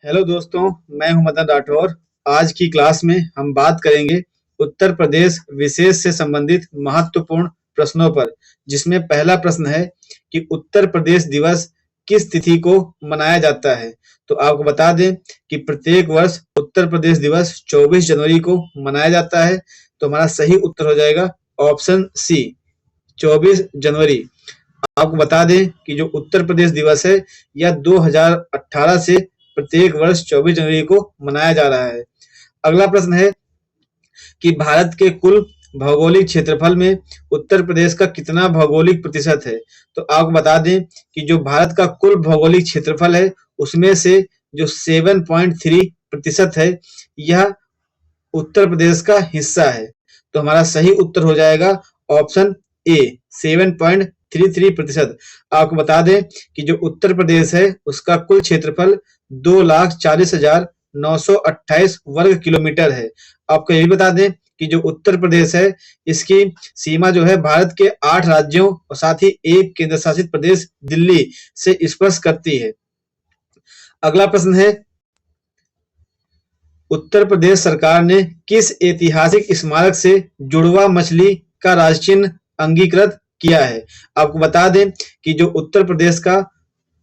Hello दोस्तों, मैं हूं मदन राठौर। आज की क्लास में हम बात करेंगे उत्तर प्रदेश विशेष से संबंधित महत्वपूर्ण प्रश्नों पर, जिसमें पहला प्रश्न है कि उत्तर प्रदेश दिवस किस तिथि को मनाया जाता है। तो आपको बता दें कि प्रत्येक वर्ष उत्तर प्रदेश दिवस 24 जनवरी को मनाया जाता है। तो हमारा सही उत्तर हो जाएगा ऑप्शन सी, 24 जनवरी। आपको बता दें कि जो उत्तर प्रदेश दिवस है यह 2018 से प्रत्येक वर्ष 24 जनवरी को मनाया जा रहा है। अगला प्रश्न है कि भारत के कुल भौगोलिक क्षेत्रफल में उत्तर प्रदेश का कितना भौगोलिक प्रतिशत है। तो आपको बता दें कि जो भारत का कुल भौगोलिक क्षेत्रफल है उसमें से जो 7.3% है यह उत्तर प्रदेश का हिस्सा है। तो हमारा सही उत्तर हो जाएगा ऑप्शन ए, 7.33%। आपको बता दें कि जो उत्तर प्रदेश है उसका कुल क्षेत्रफल 2,40,928 वर्ग किलोमीटर है। आपको ये भी बता दें कि जो उत्तर प्रदेश है इसकी सीमा जो है भारत के 8 राज्यों और साथ ही एक केंद्र शासित प्रदेश दिल्ली से स्पर्श करती है। अगला प्रश्न है, उत्तर प्रदेश सरकार ने किस ऐतिहासिक स्मारक से जुड़वा मछली का राजचिन्ह अंगीकृत किया है। आपको बता दें कि जो उत्तर प्रदेश का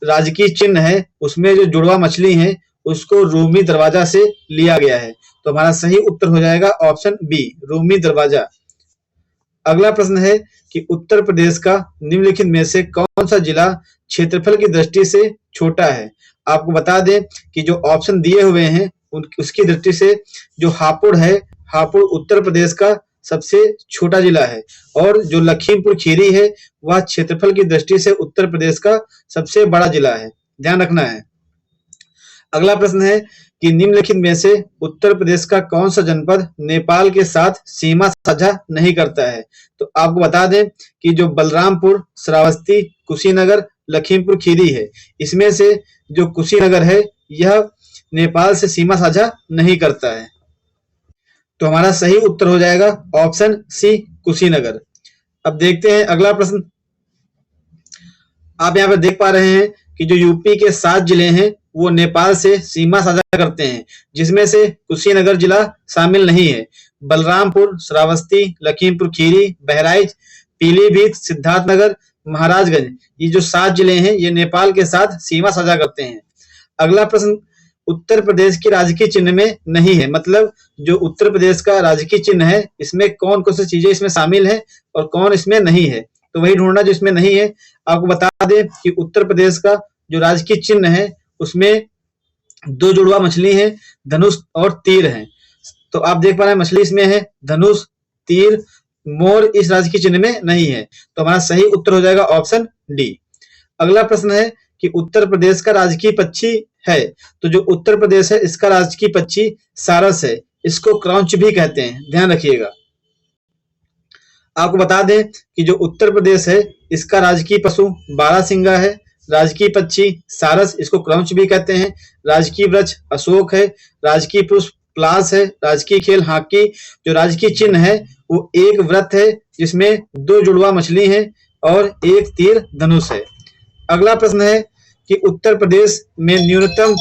राजकीय चिन्ह है उसमें जो जुड़वा मछली है उसको रूमी दरवाजा से लिया गया है। तो हमारा सही उत्तर हो जाएगा ऑप्शन बी, रूमी दरवाजा। अगला प्रश्न है कि उत्तर प्रदेश का निम्नलिखित में से कौन सा जिला क्षेत्रफल की दृष्टि से छोटा है। आपको बता दें कि जो ऑप्शन दिए हुए हैं उसकी दृष्टि से जो हापुड़ है, हापुड़ उत्तर प्रदेश का सबसे छोटा जिला है और जो लखीमपुर खीरी है वह क्षेत्रफल की दृष्टि से उत्तर प्रदेश का सबसे बड़ा जिला है, ध्यान रखना है। अगला प्रश्न है कि निम्नलिखित में से उत्तर प्रदेश का कौन सा जनपद नेपाल के साथ सीमा साझा नहीं करता है। तो आपको बता दें कि जो बलरामपुर, श्रावस्ती, कुशीनगर, लखीमपुर खीरी है इसमें से जो कुशीनगर है यह नेपाल से सीमा साझा नहीं करता है। तो हमारा सही उत्तर हो जाएगा ऑप्शन सी, कुशीनगर। अब देखते हैं अगला प्रश्न। आप यहाँ पर देख पा रहे हैं कि जो यूपी के 7 जिले हैं वो नेपाल से सीमा साझा करते हैं, जिसमें से कुशीनगर जिला शामिल नहीं है। बलरामपुर, श्रावस्ती, लखीमपुर खीरी, बहराइच, पीलीभीत, सिद्धार्थनगर, महाराजगंज, ये जो 7 जिले हैं ये नेपाल के साथ सीमा साझा करते हैं। अगला प्रश्न, उत्तर प्रदेश की राजकीय चिन्ह में नहीं है, मतलब जो उत्तर प्रदेश का राजकीय चिन्ह है इसमें कौन कौन सी चीजें इसमें शामिल है और कौन इसमें नहीं है। तो वही ढूंढना जो इसमें नहीं है। आपको बता दें कि उत्तर प्रदेश का जो राजकीय चिन्ह है उसमें 2 जुड़वा मछली है, धनुष और तीर है। तो आप देख पा रहे हैं मछली इसमें है, धनुष, तीर, मोर इस राजकीय चिन्ह में नहीं है। तो हमारा सही उत्तर हो जाएगा ऑप्शन डी। अगला प्रश्न है कि उत्तर प्रदेश का राजकीय पक्षी है। तो जो उत्तर प्रदेश है इसका राजकीय पक्षी सारस है, इसको क्रौंच भी कहते हैं, ध्यान रखिएगा। आपको बता दें कि जो उत्तर प्रदेश है इसका राजकीय पशु बारहसिंगा है, राजकीय पक्षी सारस, इसको क्रौंच भी कहते हैं, राजकीय वृक्ष अशोक है, राजकीय पुष्प पलाश है, राजकीय खेल हॉकी, जो राजकीय चिन्ह है वो एक वृत्त है जिसमें 2 जुड़वा मछली है और एक तीर धनुष है। अगला प्रश्न है कि उत्तर प्रदेश में न्यूनतम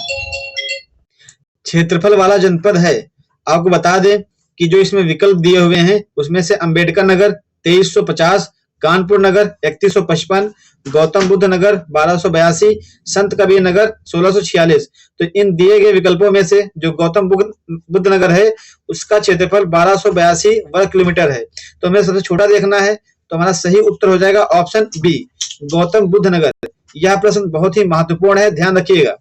क्षेत्रफल वाला जनपद है। आपको बता दें कि जो इसमें विकल्प दिए हुए हैं उसमें से अंबेडकर नगर 2350, कानपुर नगर 3155, गौतम बुद्ध नगर 1282, संत कबीर नगर 1646। तो इन दिए गए विकल्पों में से जो गौतम बुद्ध नगर है उसका क्षेत्रफल 1282 वर्ग किलोमीटर है। तो हमें सबसे छोटा देखना है। तो हमारा सही उत्तर हो जाएगा ऑप्शन बी, गौतम बुद्ध नगर। यह प्रश्न बहुत ही महत्वपूर्ण है, ध्यान रखिएगा।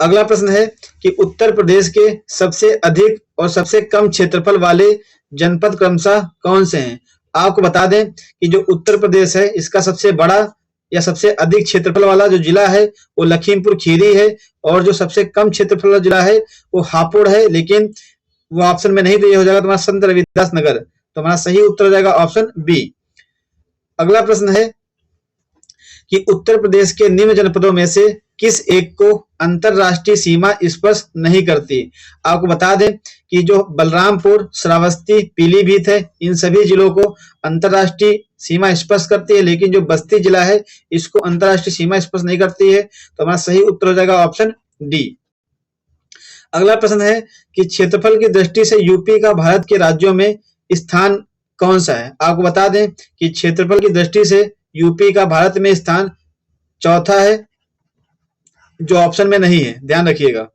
अगला प्रश्न है कि उत्तर प्रदेश के सबसे अधिक और सबसे कम क्षेत्रफल वाले जनपद क्रमशः कौन से हैं। आपको बता दें कि जो उत्तर प्रदेश है इसका सबसे बड़ा या सबसे अधिक क्षेत्रफल वाला जो जिला है वो लखीमपुर खीरी है और जो सबसे कम क्षेत्रफल वाला जिला है वो हापुड़ है, लेकिन वो ऑप्शन में नहीं, तो ये हो जाएगा तुम्हारा संत रविदास नगर। तो हमारा सही उत्तर हो जाएगा ऑप्शन बी। अगला प्रश्न है कि उत्तर प्रदेश के निम्न जनपदों में से किस एक को अंतरराष्ट्रीय सीमा स्पर्श नहीं करती। आपको बता दें कि जो बलरामपुर, श्रावस्ती, पीलीभीत है, इन सभी जिलों को अंतरराष्ट्रीय सीमा स्पर्श करती है, लेकिन जो बस्ती जिला है इसको अंतरराष्ट्रीय सीमा स्पर्श नहीं करती है। तो हमारा सही उत्तर हो जाएगा ऑप्शन डी। अगला प्रश्न है कि क्षेत्रफल की दृष्टि से यूपी का भारत के राज्यों में स्थान कौन सा है। आपको बता दें कि क्षेत्रफल की दृष्टि से यूपी का भारत में स्थान चौथा है, जो ऑप्शन में नहीं है, ध्यान रखिएगा।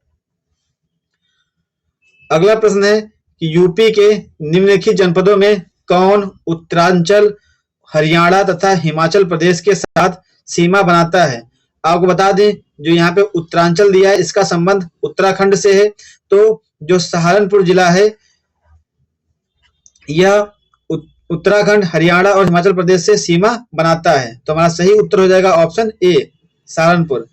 अगला प्रश्न है कि यूपी के निम्नलिखित जनपदों में कौन उत्तरांचल, हरियाणा तथा हिमाचल प्रदेश के साथ सीमा बनाता है। आपको बता दें जो यहाँ पे उत्तरांचल दिया है इसका संबंध उत्तराखंड से है, तो जो सहारनपुर जिला है यह उत्तराखंड, हरियाणा और हिमाचल प्रदेश से सीमा बनाता है। तो हमारा सही उत्तर हो जाएगा ऑप्शन ए, सहारनपुर।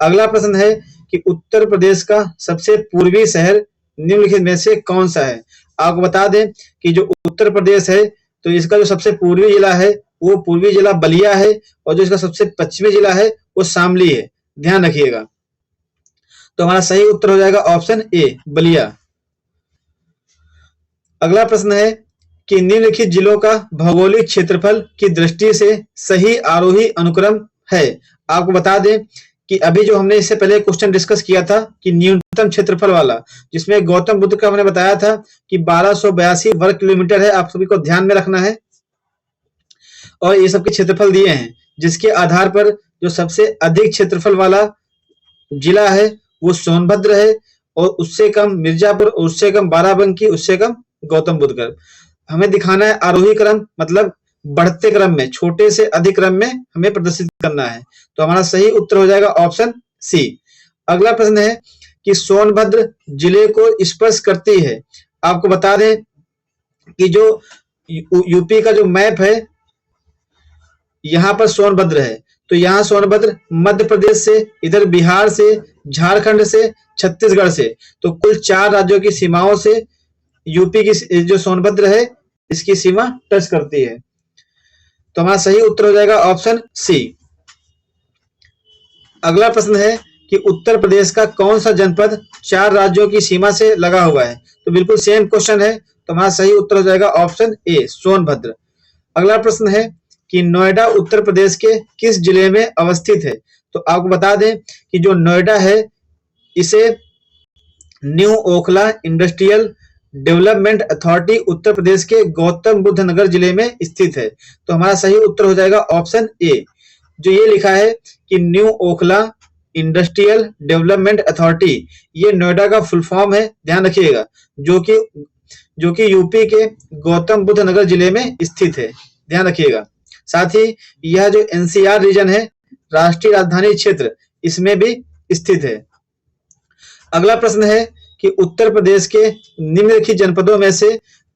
अगला प्रश्न है कि उत्तर प्रदेश का सबसे पूर्वी शहर निम्नलिखित में से कौन सा है। आपको बता दें कि जो उत्तर प्रदेश है तो इसका जो सबसे पूर्वी जिला है वो पूर्वी जिला बलिया है, और जो इसका सबसे पश्चिमी जिला है वो शामली है, ध्यान रखिएगा। तो हमारा सही उत्तर हो जाएगा ऑप्शन ए, बलिया। अगला प्रश्न है कि निम्नलिखित जिलों का भौगोलिक क्षेत्रफल की दृष्टि से सही आरोही अनुक्रम है। आपको बता दें कि अभी जो हमने इससे पहले क्वेश्चन डिस्कस किया था कि न्यूनतम क्षेत्रफल वाला, जिसमें गौतम बुद्ध का हमने बताया था कि 1282 वर्ग किलोमीटर है, आप सभी को ध्यान में रखना है। और ये सबके क्षेत्रफल दिए हैं, जिसके आधार पर जो सबसे अधिक क्षेत्रफल वाला जिला है वो सोनभद्र है, और उससे कम मिर्जापुर, उससे कम बाराबंकी, उससे कम गौतम बुद्ध का। हमें दिखाना है आरोही क्रम, मतलब बढ़ते क्रम में, छोटे से अधिक क्रम में हमें प्रदर्शित करना है। तो हमारा सही उत्तर हो जाएगा ऑप्शन सी। अगला प्रश्न है कि सोनभद्र जिले को स्पर्श करती है। आपको बता दें कि जो यूपी का जो मैप है यहाँ पर सोनभद्र है, तो यहाँ सोनभद्र मध्य प्रदेश से, इधर बिहार से, झारखंड से, छत्तीसगढ़ से, तो कुल 4 राज्यों की सीमाओं से यूपी की जो सोनभद्र है इसकी सीमा टच करती है। तो हमारा सही उत्तर हो जाएगा ऑप्शन सी। अगला प्रश्न है कि उत्तर प्रदेश का कौन सा जनपद 4 राज्यों की सीमा से लगा हुआ है। तो बिल्कुल सेम क्वेश्चन है, तो हमारा सही उत्तर हो जाएगा ऑप्शन ए, सोनभद्र। अगला प्रश्न है कि नोएडा उत्तर प्रदेश के किस जिले में अवस्थित है। तो आपको बता दें कि जो नोएडा है इसे New Okhla Industrial Development Authority Uttar Pradesh के गौतम बुद्ध नगर जिले में स्थित है। तो हमारा सही उत्तर हो जाएगा ऑप्शन ए। जो ये लिखा है कि new Okhla Industrial Development authority, ये नोएडा का फुल फॉर्म है, ध्यान रखिएगा, जो कि यूपी के गौतम बुद्ध नगर जिले में स्थित है, ध्यान रखिएगा। साथ ही यह जो एनसीआर रीजन है, राष्ट्रीय राजधानी क्षेत्र, इसमें भी स्थित है। अगला प्रश्न है कि उत्तर प्रदेश के निम्नलिखित जनपदों में से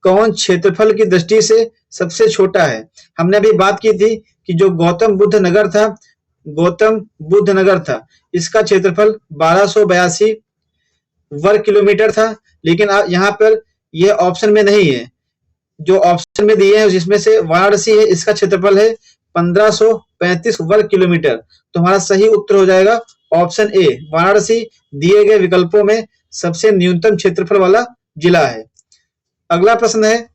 कौन क्षेत्रफल की दृष्टि से सबसे छोटा है। हमने अभी बात की थी कि जो गौतम बुद्ध नगर था, इसका क्षेत्रफल 1282 वर्ग किलोमीटर था, लेकिन यहाँ पर यह ऑप्शन में नहीं है। जो ऑप्शन में दिए हैं जिसमें से वाराणसी है, इसका क्षेत्रफल है 1535 वर्ग किलोमीटर। तो हमारा सही उत्तर हो जाएगा ऑप्शन ए, वाराणसी दिए गए विकल्पों में सबसे न्यूनतम क्षेत्रफल वाला जिला है। अगला प्रश्न है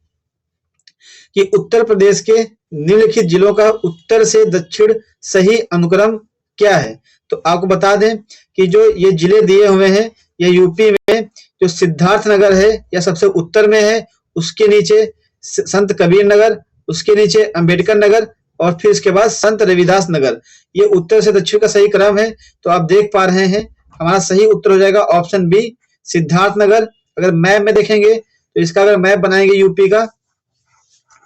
कि उत्तर प्रदेश के निम्नलिखित जिलों का उत्तर से दक्षिण सही अनुक्रम क्या है। तो आपको बता दें कि जो ये जिले दिए हुए हैं, ये यूपी में जो सिद्धार्थ नगर है यह सबसे उत्तर में है, उसके नीचे संत कबीर नगर, उसके नीचे अंबेडकर नगर, और फिर इसके बाद संत रविदास नगर। ये उत्तर से दक्षिण का सही क्रम है। तो आप देख पा रहे हैं हमारा सही उत्तर हो जाएगा ऑप्शन बी, सिद्धार्थ नगर। अगर मैप में देखेंगे तो इसका अगर मैप बनाएंगे यूपी का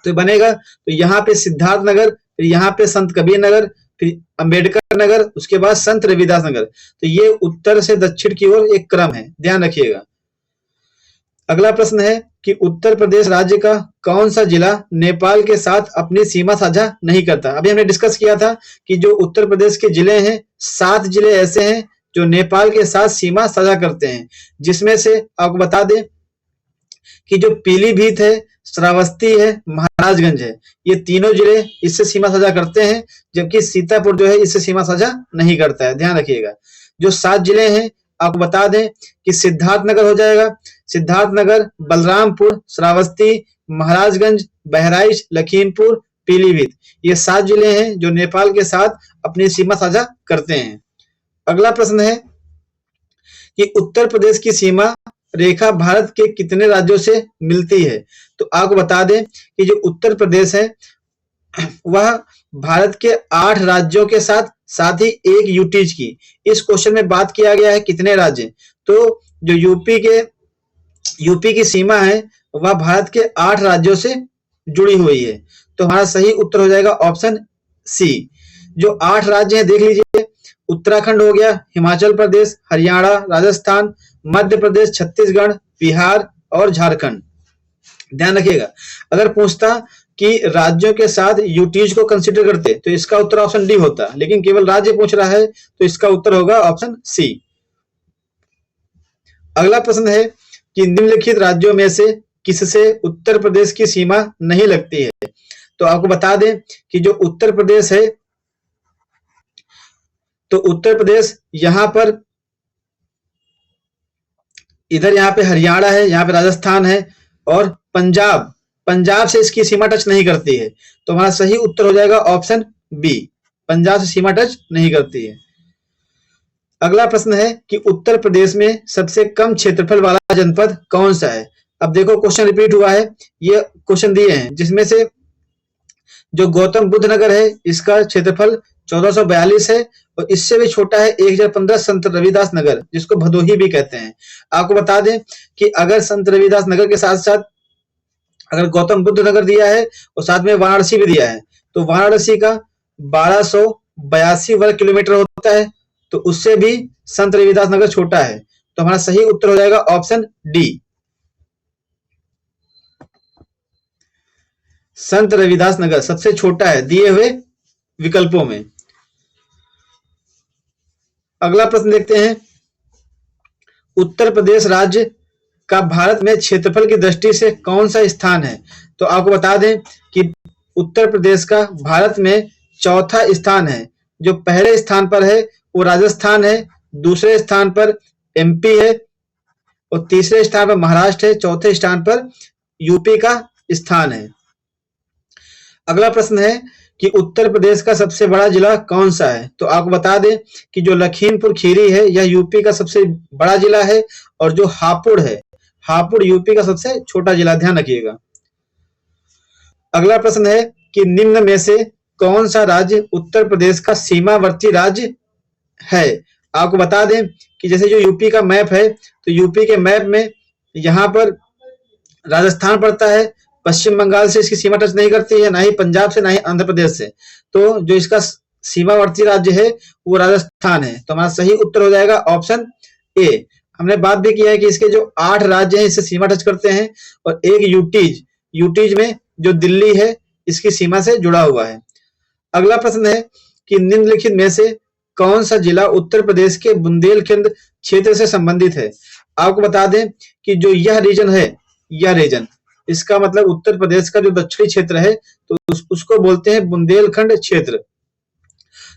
तो बनेगा, तो यहाँ पे सिद्धार्थ नगर, फिर यहाँ पे संत कबीर नगर, फिर अंबेडकर नगर, उसके बाद संत रविदास नगर। तो ये उत्तर से दक्षिण की ओर एक क्रम है, ध्यान रखिएगा। अगला प्रश्न है कि उत्तर प्रदेश राज्य का कौन सा जिला नेपाल के साथ अपनी सीमा साझा नहीं करता। अभी हमने डिस्कस किया था कि जो उत्तर प्रदेश के जिले हैं, 7 जिले ऐसे हैं जो नेपाल के साथ सीमा साझा करते हैं, जिसमें से आपको बता दें कि जो पीलीभीत है, श्रावस्ती है, महाराजगंज है। ये तीनों जिले इससे सीमा साझा करते हैं, जबकि सीतापुर जो है इससे सीमा साझा नहीं करता है, ध्यान रखिएगा। जो 7 जिले हैं आपको बता दें कि सिद्धार्थनगर हो जाएगा, सिद्धार्थनगर, बलरामपुर, श्रावस्ती, महाराजगंज, बहराइच, लखीमपुर, पीलीभीत, ये 7 जिले हैं जो नेपाल के साथ अपनी सीमा साझा करते हैं। अगला प्रश्न है कि उत्तर प्रदेश की सीमा रेखा भारत के कितने राज्यों से मिलती है? तो आपको बता दें कि जो उत्तर प्रदेश है वह भारत के 8 राज्यों के साथ ही एक यूटीज की, इस क्वेश्चन में बात किया गया है कितने राज्य, तो जो यूपी की सीमा है वह भारत के 8 राज्यों से जुड़ी हुई है। तो हमारा सही उत्तर हो जाएगा ऑप्शन सी। जो 8 राज्य हैं देख लीजिए, उत्तराखंड हो गया, हिमाचल प्रदेश, हरियाणा, राजस्थान, मध्य प्रदेश, छत्तीसगढ़, बिहार और झारखंड। ध्यान रखिएगा, अगर पूछता कि राज्यों के साथ यूटीज को कंसीडर करते तो इसका उत्तर ऑप्शन डी होता, लेकिन केवल राज्य पूछ रहा है तो इसका उत्तर होगा ऑप्शन सी। अगला प्रश्न है कि निम्नलिखित राज्यों में से किससे उत्तर प्रदेश की सीमा नहीं लगती है? तो आपको बता दें कि जो उत्तर प्रदेश है, तो उत्तर प्रदेश यहां पर इधर यहाँ पे हरियाणा है, यहाँ पे राजस्थान है और पंजाब से इसकी सीमा टच नहीं करती है। तो हमारा सही उत्तर हो जाएगा ऑप्शन बी, पंजाब से सीमा टच नहीं करती है। अगला प्रश्न है कि उत्तर प्रदेश में सबसे कम क्षेत्रफल वाला जनपद कौन सा है? अब देखो क्वेश्चन रिपीट हुआ है, ये क्वेश्चन दिए हैं जिसमें से जो गौतम बुद्ध नगर है इसका क्षेत्रफल 1442 है और इससे भी छोटा है 1015 संत रविदास नगर, जिसको भदोही भी कहते हैं। आपको बता दें कि अगर संत रविदास नगर के साथ साथ अगर गौतम बुद्ध नगर दिया है और साथ में वाराणसी भी दिया है, तो वाराणसी का 1282 वर्ग किलोमीटर होता है, तो उससे भी संत रविदास नगर छोटा है। तो हमारा सही उत्तर हो जाएगा ऑप्शन डी, संत रविदास नगर सबसे छोटा है दिए हुए विकल्पों में। अगला प्रश्न देखते हैं, उत्तर प्रदेश राज्य का भारत में क्षेत्रफल की दृष्टि से कौन सा स्थान है? तो आपको बता दें कि उत्तर प्रदेश का भारत में चौथा स्थान है। जो पहले स्थान पर है वो राजस्थान है, दूसरे स्थान पर एमपी है और तीसरे स्थान पर महाराष्ट्र है, चौथे स्थान पर यूपी का स्थान है। अगला प्रश्न है कि उत्तर प्रदेश का सबसे बड़ा जिला कौन सा है? तो आपको बता दें कि जो लखीमपुर खीरी है यह यूपी का सबसे बड़ा जिला है और जो हापुड़ है, हापुड़ यूपी का सबसे छोटा जिला, ध्यान रखिएगा। अगला प्रश्न है कि निम्न में से कौन सा राज्य उत्तर प्रदेश का सीमावर्ती राज्य है? आपको बता दें कि जैसे जो यूपी का मैप है, तो यूपी के मैप में यहाँ पर राजस्थान पड़ता है, पश्चिम बंगाल से इसकी सीमा टच नहीं करती है, ना ही पंजाब से, ना ही आंध्र प्रदेश से। तो जो इसका सीमावर्ती राज्य है वो राजस्थान है। तो हमारा सही उत्तर हो जाएगा ऑप्शन ए। हमने बात भी किया है कि इसके जो 8 राज्य हैं इससे सीमा टच करते हैं और एक यूटीज में जो दिल्ली है इसकी सीमा से जुड़ा हुआ है। अगला प्रश्न है कि निम्नलिखित में से कौन सा जिला उत्तर प्रदेश के बुंदेलखंड क्षेत्र से संबंधित है? आपको बता दें कि जो यह रीजन है, यह रीजन, इसका मतलब उत्तर प्रदेश का जो दक्षिणी क्षेत्र है तो उसको बोलते हैं बुंदेलखंड क्षेत्र।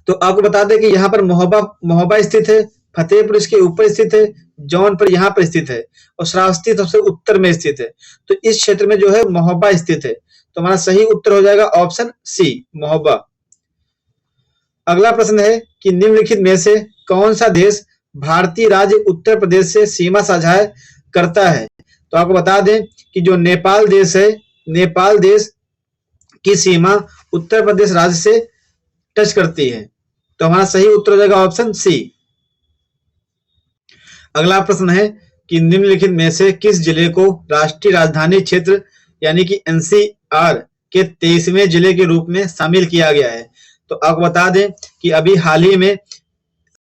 तो आपको बता दें कि यहाँ पर महोबा स्थित है, फतेहपुर इसके ऊपर स्थित है, जौनपुर यहाँ पर स्थित है और श्रावस्ती सबसे उत्तर में स्थित है। तो इस क्षेत्र में जो है महोबा स्थित है। तो हमारा सही उत्तर हो जाएगा ऑप्शन सी, महोबा। अगला प्रश्न है कि निम्नलिखित में से कौन सा देश भारतीय राज्य उत्तर प्रदेश से सीमा साझा करता है? तो आपको बता दें कि जो नेपाल देश है, नेपाल देश की सीमा उत्तर प्रदेश राज्य से टच करती है। तो हमारा सही उत्तर हो जाएगा ऑप्शन सी। अगला प्रश्न है कि निम्नलिखित में से किस जिले को राष्ट्रीय राजधानी क्षेत्र यानी कि एनसीआर के 23वें जिले के रूप में शामिल किया गया है? तो आपको बता दें कि अभी हाल ही में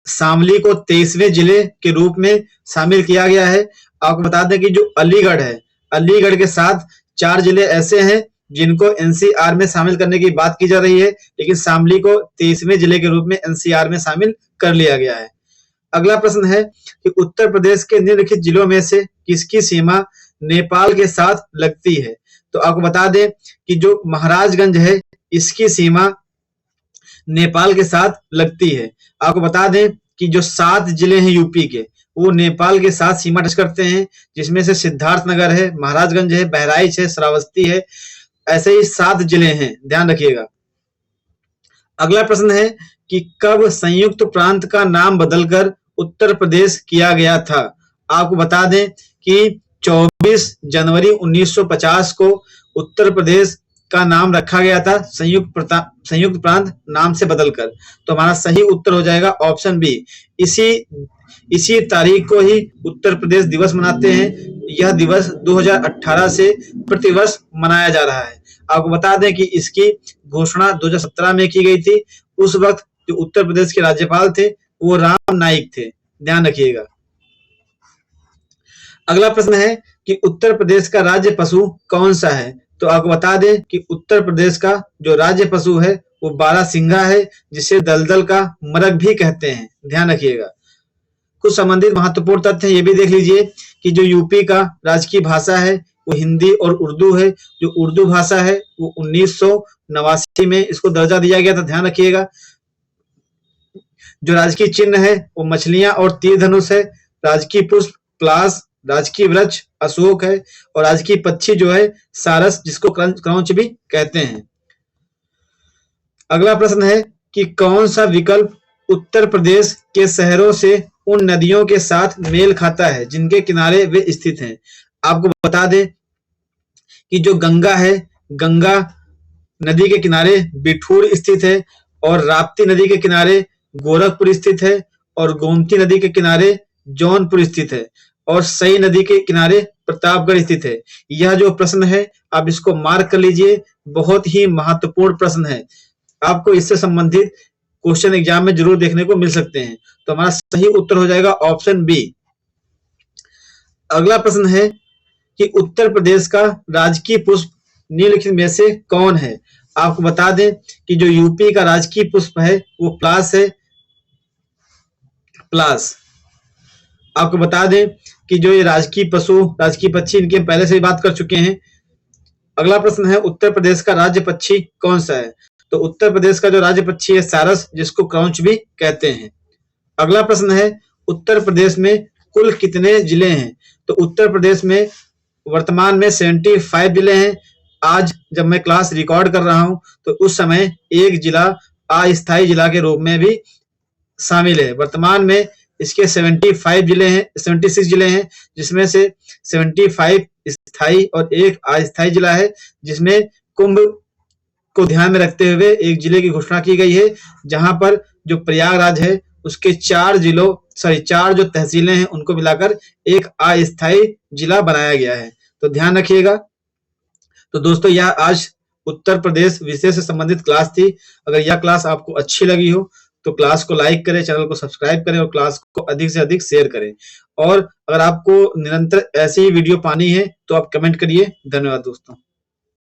शामली को 23वें जिले के रूप में शामिल किया गया है। आपको बता दें कि जो अलीगढ़ है, अलीगढ़ के साथ 4 जिले ऐसे हैं जिनको एनसीआर में शामिल करने की बात की जा रही है, लेकिन शामली को 23वें जिले के रूप में एनसीआर में शामिल कर लिया गया है। अगला प्रश्न है कि उत्तर प्रदेश के निम्नलिखित जिलों में से किसकी सीमा नेपाल के साथ लगती है? तो आपको बता दें कि जो महाराजगंज है इसकी सीमा नेपाल के साथ लगती है। आपको बता दें कि जो 7 जिले हैं यूपी के वो नेपाल के साथ सीमा टच करते हैं, जिसमें से सिद्धार्थनगर है, महाराजगंज है, बहराइच है, श्रावस्ती है, ऐसे ही 7 जिले हैं, ध्यान रखिएगा। अगला प्रश्न है कि कब संयुक्त प्रांत का नाम बदलकर उत्तर प्रदेश किया गया था। आपको बता दें कि 24 जनवरी 1950 को उत्तर प्रदेश का नाम रखा गया था संयुक्त प्रांत नाम से बदलकर। तो हमारा सही उत्तर हो जाएगा ऑप्शन बी। इसी तारीख को ही उत्तर प्रदेश दिवस मनाते हैं। यह दिवस 2018 से प्रतिवर्ष मनाया जा रहा है। आपको बता दें कि इसकी घोषणा 2017 में की गई थी। उस वक्त जो उत्तर प्रदेश के राज्यपाल थे वो राम नाईक थे, ध्यान रखिएगा। अगला प्रश्न है कि उत्तर प्रदेश का राज्य पशु कौन सा है। तो आपको बता दें कि उत्तर प्रदेश का जो राज्य पशु है वो बारहसिंगा है, जिसे दलदल का मरग भी कहते हैं, ध्यान रखिएगा। कुछ संबंधित महत्वपूर्ण तथ्य ये भी देख लीजिए कि जो यूपी का राजकीय भाषा है वो हिंदी और उर्दू है। जो उर्दू भाषा है वो 1989 में इसको दर्जा दिया गया था, ध्यान रखिएगा। जो राजकीय चिन्ह है वो मछलियां और तीर धनुष है। राजकीय पुष्प प्लास, राजकीय वृक्ष अशोक है और राजकीय पक्षी जो है सारस, जिसको क्रौंच भी कहते हैं। अगला प्रश्न है कि कौन सा विकल्प उत्तर प्रदेश के शहरों से उन नदियों के साथ मेल खाता है जिनके किनारे वे स्थित हैं। आपको बता दें कि जो गंगा है, गंगा नदी के किनारे बिठूर स्थित है और राप्ती नदी के किनारे गोरखपुर स्थित है और गोमती नदी के किनारे जौनपुर स्थित है और सई नदी के किनारे प्रतापगढ़ स्थित है। यह जो प्रश्न है आप इसको मार्क कर लीजिए, बहुत ही महत्वपूर्ण प्रश्न है। आपको इससे संबंधित क्वेश्चन एग्जाम में जरूर देखने को मिल सकते हैं। तो हमारा सही उत्तर हो जाएगा ऑप्शन बी। अगला प्रश्न है कि उत्तर प्रदेश का राजकीय पुष्प निम्नलिखित में से कौन है। आपको बता दें कि जो यूपी का राजकीय पुष्प है वो प्लास है, प्लास। आपको बता दें कि जो ये राजकीय पशु, राजकीय पक्षी, इनकी हम पहले से ही बात कर चुके हैं। अगला प्रश्न है उत्तर प्रदेश का राज्य पक्षी कौन सा है। तो उत्तर प्रदेश का जो राज्य पक्षी है सारस, जिसको क्रौंच भी कहते हैं। अगला प्रश्न है उत्तर प्रदेश में कुल कितने जिले हैं। तो उत्तर प्रदेश में वर्तमान में 75 जिले हैं। आज जब मैं क्लास रिकॉर्ड कर रहा हूं तो उस समय एक जिला अस्थायी जिला के रूप में भी शामिल है। वर्तमान में इसके 76 जिले हैं, 76 जिले हैं, जिसमें से 75 स्थायी और एक अस्थायी जिला है, जिसमें कुंभ को ध्यान में रखते हुए एक जिले की घोषणा की गई है, जहां पर जो प्रयागराज है उसके 4 जो तहसीलें हैं उनको मिलाकर एक अस्थायी जिला बनाया गया है। तो ध्यान रखिएगा। तो दोस्तों यह आज उत्तर प्रदेश विषय से संबंधित क्लास थी। अगर यह क्लास आपको अच्छी लगी हो तो क्लास को लाइक करें, चैनल को सब्सक्राइब करें और क्लास को अधिक से अधिक शेयर करें। और अगर आपको निरंतर ऐसी ही वीडियो पानी है तो आप कमेंट करिए। धन्यवाद दोस्तों।